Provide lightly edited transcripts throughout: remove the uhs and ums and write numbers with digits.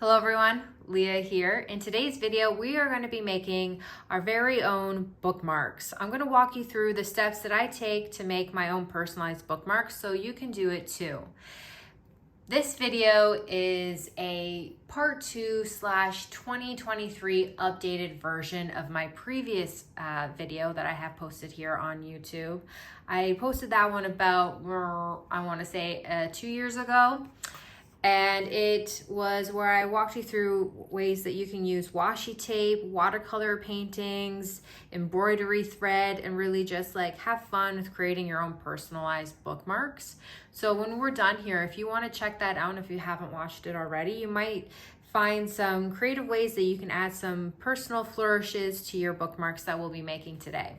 Hello everyone, Leah here. In today's video, we are going to be making our very own bookmarks. I'm going to walk you through the steps that I take to make my own personalized bookmarks so you can do it too. This video is a part 2/2023 updated version of my previous video that I have posted here on YouTube. I posted that one about, I want to say 2 years ago. And it was where I walked you through ways that you can use washi tape, watercolor paintings, embroidery thread, and really just like have fun with creating your own personalized bookmarks. So when we're done here, if you want to check that out, and if you haven't watched it already, you might find some creative ways that you can add some personal flourishes to your bookmarks that we'll be making today.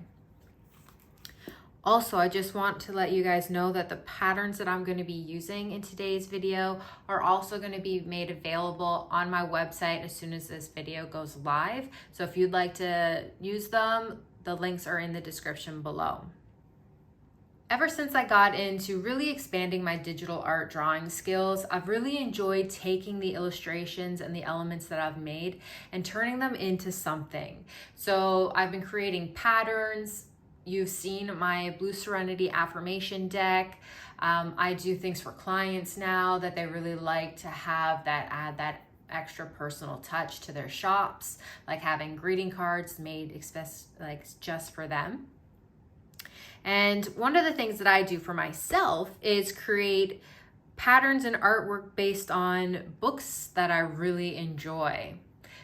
Also, I just want to let you guys know that the patterns that I'm going to be using in today's video are also going to be made available on my website as soon as this video goes live. So if you'd like to use them, the links are in the description below. Ever since I got into really expanding my digital art drawing skills, I've really enjoyed taking the illustrations and the elements that I've made and turning them into something. So I've been creating patterns. You've seen my Blue Serenity affirmation deck. I do things for clients now that they really like to have that add that extra personal touch to their shops, like having greeting cards made just for them. And one of the things that I do for myself is create patterns and artwork based on books that I really enjoy.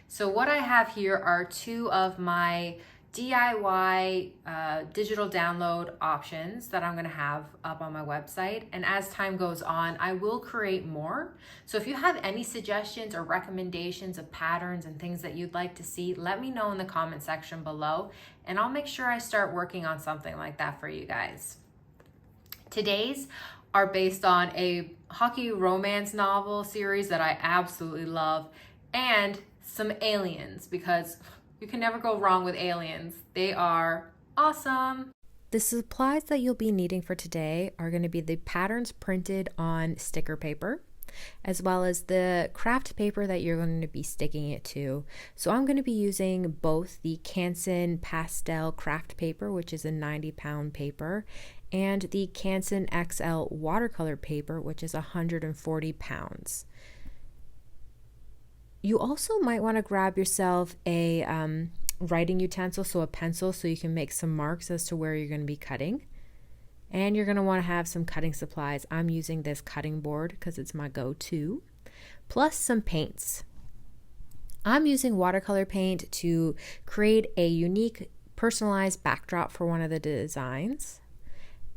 So what I have here are two of my DIY digital download options that I'm going to have up on my website, and as time goes on I will create more. So if you have any suggestions or recommendations of patterns and things that you'd like to see, let me know in the comment section below and I'll make sure I start working on something like that for you guys. Today's are based on a hockey romance novel series that I absolutely love, and some aliens, because you can never go wrong with aliens. They are awesome. The supplies that you'll be needing for today are going to be the patterns printed on sticker paper, as well as the craft paper that you're going to be sticking it to. So I'm going to be using both the Canson pastel craft paper, which is a 90-pound paper, and the Canson XL watercolor paper, which is 140 pounds. You also might want to grab yourself a writing utensil, so a pencil, so you can make some marks as to where you're going to be cutting. And you're going to want to have some cutting supplies. I'm using this cutting board because it's my go-to, plus some paints. I'm using watercolor paint to create a unique personalized backdrop for one of the designs.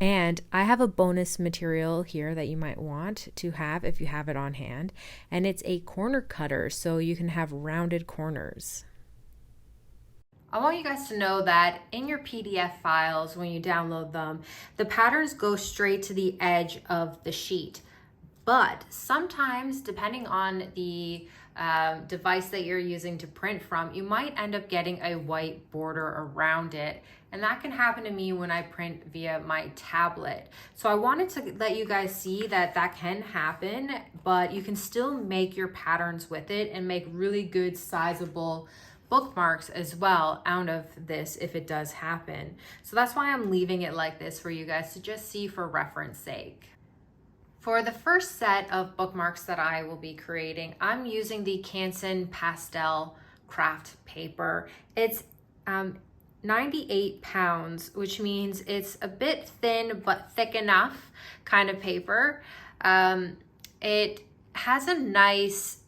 And I have a bonus material here that you might want to have if you have it on hand, and it's a corner cutter so you can have rounded corners. I want you guys to know that in your PDF files, when you download them, the patterns go straight to the edge of the sheet. But sometimes, depending on the device that you're using to print from, you might end up getting a white border around it. And that can happen to me when I print via my tablet. So I wanted to let you guys see that that can happen, but you can still make your patterns with it and make really good sizable bookmarks as well out of this if it does happen. So that's why I'm leaving it like this for you guys to just see for reference sake. For the first set of bookmarks that I will be creating, I'm using the Canson pastel craft paper. It's 98 pounds, which means it's a bit thin but thick enough kind of paper. It has a nice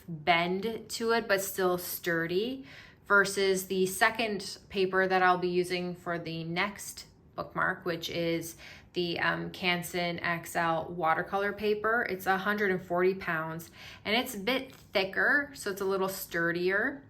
bend to it but still sturdy, versus the second paper that I'll be using for the next bookmark, which is the Canson XL watercolor paper. It's 140 pounds and it's a bit thicker, so it's a little sturdier.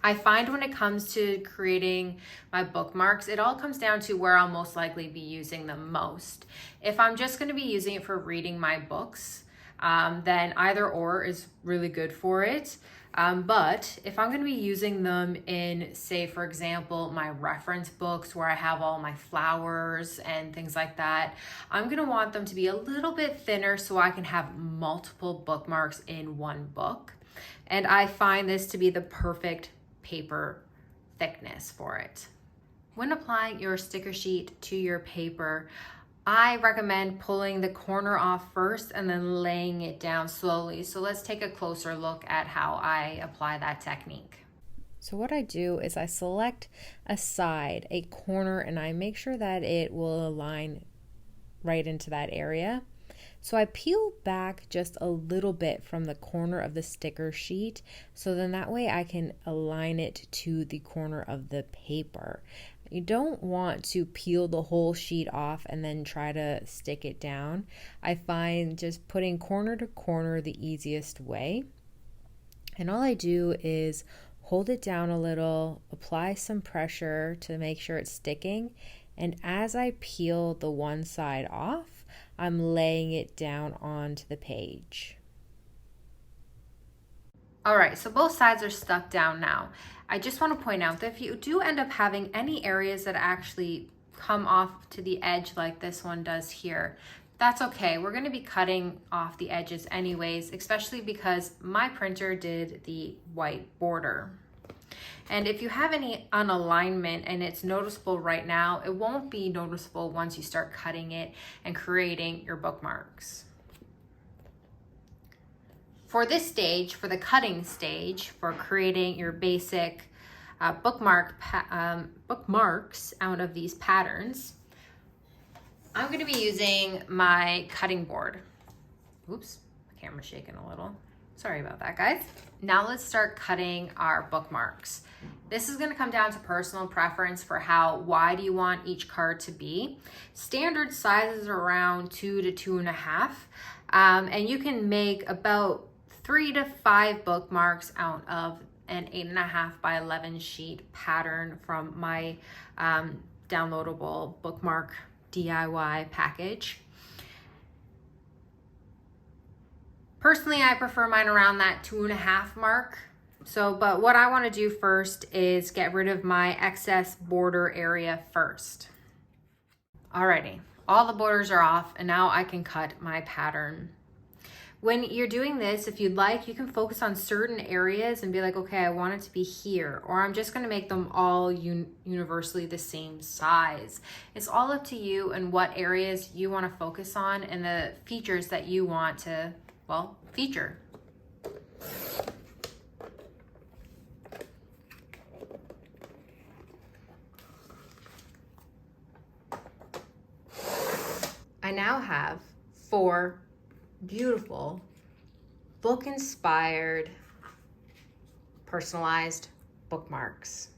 I find when it comes to creating my bookmarks, it all comes down to where I'll most likely be using them most. If I'm just going to be using it for reading my books, then either or is really good for it. But if I'm going to be using them in, say, for example, my reference books where I have all my flowers and things like that, I'm going to want them to be a little bit thinner so I can have multiple bookmarks in one book. And I find this to be the perfect paper thickness for it. When applying your sticker sheet to your paper, I recommend pulling the corner off first and then laying it down slowly. So let's take a closer look at how I apply that technique. So what I do is I select a side, a corner, and I make sure that it will align right into that area. So I peel back just a little bit from the corner of the sticker sheet, so then that way I can align it to the corner of the paper. You don't want to peel the whole sheet off and then try to stick it down. I find just putting corner to corner the easiest way. And all I do is hold it down a little, apply some pressure to make sure it's sticking, and as I peel the one side off, I'm laying it down onto the page. All right, so both sides are stuck down now. I just want to point out that if you do end up having any areas that actually come off to the edge like this one does here, that's okay. We're going to be cutting off the edges anyways, especially because my printer did the white border. And if you have any unalignment and it's noticeable right now, it won't be noticeable once you start cutting it and creating your bookmarks. For this stage, for the cutting stage, for creating your basic bookmarks out of these patterns, I'm going to be using my cutting board. Oops, the camera's shaking a little. Sorry about that, guys. Now let's start cutting our bookmarks. This is going to come down to personal preference for how wide you want each card to be. Standard sizes are around 2 to 2.5, and you can make about 3 to 5 bookmarks out of an 8.5 by 11 sheet pattern from my downloadable bookmark DIY package. Personally, I prefer mine around that 2.5 mark. But what I want to do first is get rid of my excess border area first. Alrighty, all the borders are off and now I can cut my pattern. When you're doing this, if you'd like, you can focus on certain areas and be like, okay, I want it to be here, or I'm just going to make them all universally the same size. It's all up to you and what areas you want to focus on and the features that you want to, well, feature. I now have 4 beautiful book-inspired personalized bookmarks.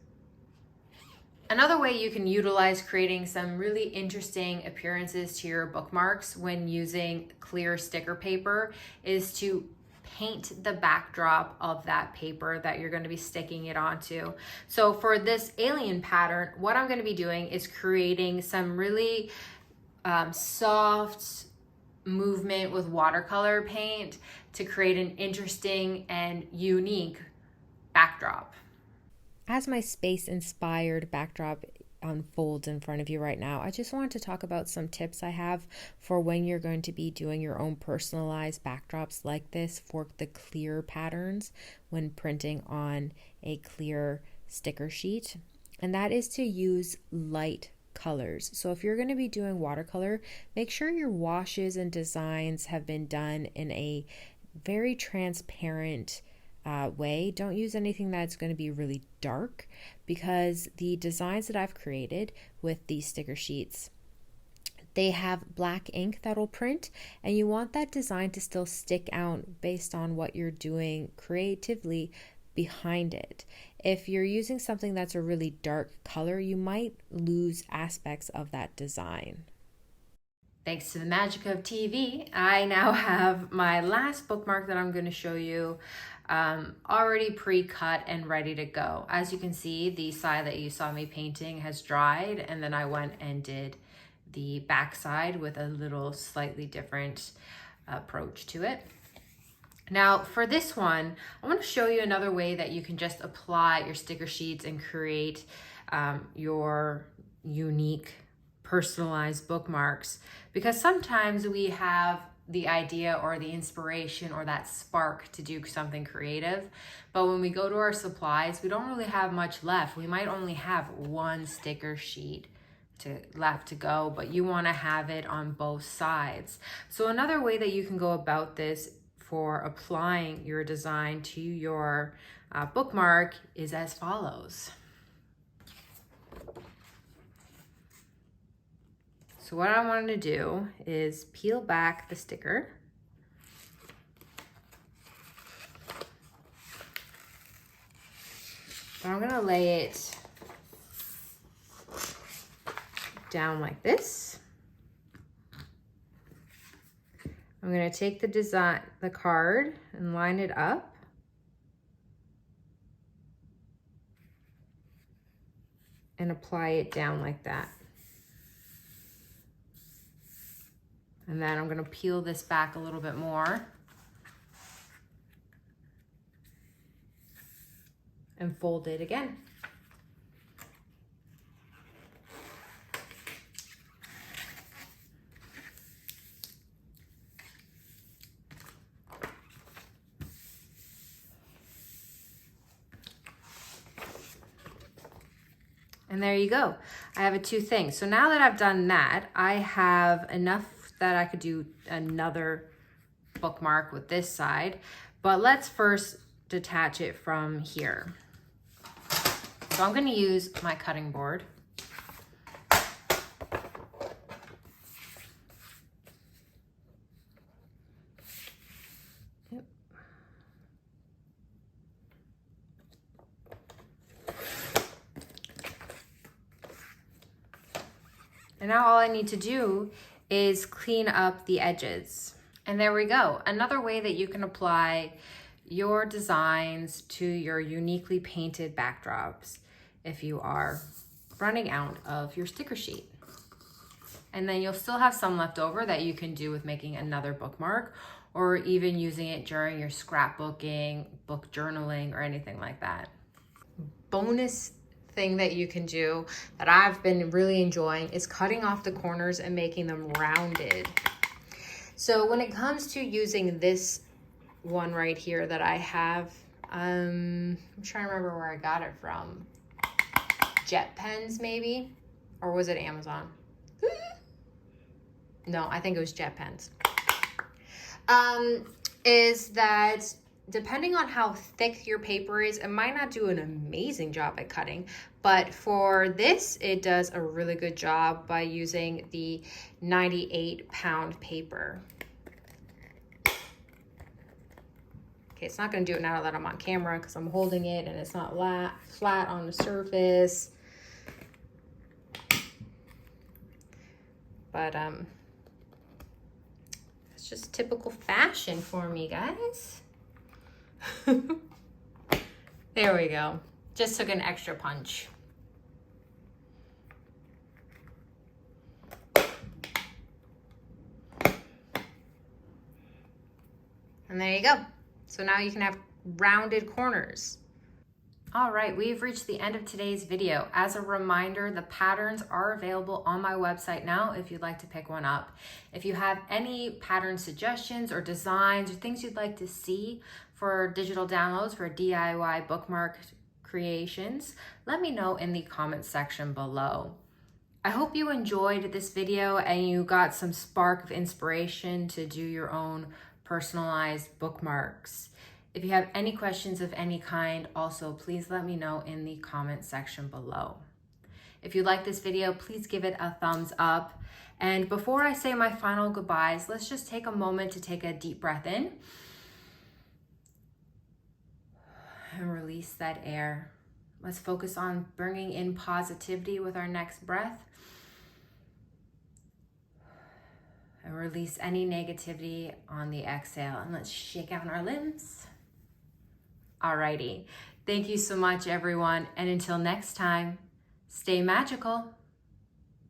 Another way you can utilize creating some really interesting appearances to your bookmarks when using clear sticker paper is to paint the backdrop of that paper that you're going to be sticking it onto. So for this alien pattern, what I'm going to be doing is creating some really soft movement with watercolor paint to create an interesting and unique backdrop. As my space-inspired backdrop unfolds in front of you right now, I just wanted to talk about some tips I have for when you're going to be doing your own personalized backdrops like this for the clear patterns when printing on a clear sticker sheet. And that is to use light colors. So if you're going to be doing watercolor, make sure your washes and designs have been done in a very transparent way. Don't use anything that's going to be really dark, because the designs that I've created with these sticker sheets, they have black ink that'll print, and you want that design to still stick out based on what you're doing creatively behind it. If you're using something that's a really dark color, you might lose aspects of that design. Thanks to the magic of TV, I now have my last bookmark that I'm going to show you already pre-cut and ready to go. As you can see, the side that you saw me painting has dried, and then I went and did the back side with a little slightly different approach to it. Now for this one, I want to show you another way that you can just apply your sticker sheets and create your unique personalized bookmarks, because sometimes we have the idea or the inspiration or that spark to do something creative, but when we go to our supplies, we don't really have much left. We might only have one sticker sheet left to go, but you want to have it on both sides. So another way that you can go about this for applying your design to your bookmark is as follows. So what I wanted to do is peel back the sticker. So I'm gonna lay it down like this. I'm gonna take the card and line it up. And apply it down like that. And then I'm gonna peel this back a little bit more and fold it again. And there you go. I have two things. So now that I've done that, I have enough that I could do another bookmark with this side, but let's first detach it from here. So I'm going to use my cutting board. And now all I need to do is clean up the edges. And there we go. Another way that you can apply your designs to your uniquely painted backdrops if you are running out of your sticker sheet. And then you'll still have some left over that you can do with making another bookmark, or even using it during your scrapbooking, book journaling, or anything like that. Bonus thing that you can do that I've been really enjoying is cutting off the corners and making them rounded. So when it comes to using this one right here that I have, I'm trying to remember where I got it from. Jet Pens maybe, or was it Amazon? No, I think it was Jet Pens. Is that depending on how thick your paper is, it might not do an amazing job at cutting, but for this, it does a really good job by using the 98-pound paper. Okay, it's not gonna do it now that I'm on camera because I'm holding it and it's not flat on the surface. But it's just typical fashion for me, guys. There we go. Just took an extra punch. And there you go. So now you can have rounded corners. All right, we've reached the end of today's video. As a reminder, the patterns are available on my website now if you'd like to pick one up. If you have any pattern suggestions or designs or things you'd like to see for digital downloads for DIY bookmark creations, let me know in the comments section below. I hope you enjoyed this video and you got some spark of inspiration to do your own personalized bookmarks. If you have any questions of any kind, also please let me know in the comment section below. If you like this video, please give it a thumbs up. And before I say my final goodbyes, let's just take a moment to take a deep breath in and release that air. Let's focus on bringing in positivity with our next breath. And release any negativity on the exhale. And let's shake out our limbs. Alrighty. Thank you so much, everyone. And until next time, stay magical.